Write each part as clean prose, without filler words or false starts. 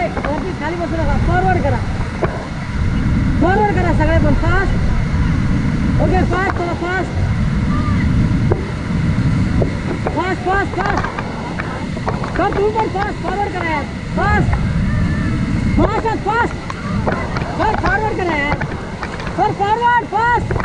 वरती खाली बसू नका. फॉरवर्ड करा. फॉरवर्ड करा सगळे पण फास्ट. ओके फास्ट चला fast. Fast fast fast. Sir तुम्ही पण फास्ट फॉरवर्ड करा यार. Fast fast fast. Sir forward करा यार. Sir forward fast.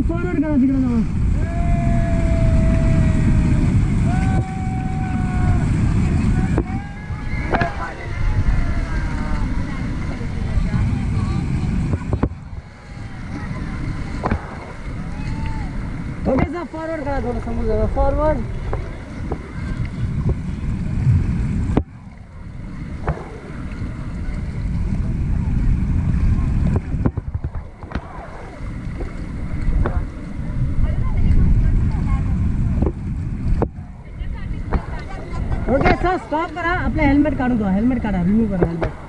फॉरवर्ड करा तिकडे जाऊन. ओके सर फॉरवर्ड करा थोडं समोर जाऊ. फॉरवर्ड. ओके सर स्टॉप करा. आपलं हेल्मेट काढून द्या. हेल्मेट काढा. रिमूव्ह करा हेल्मेट.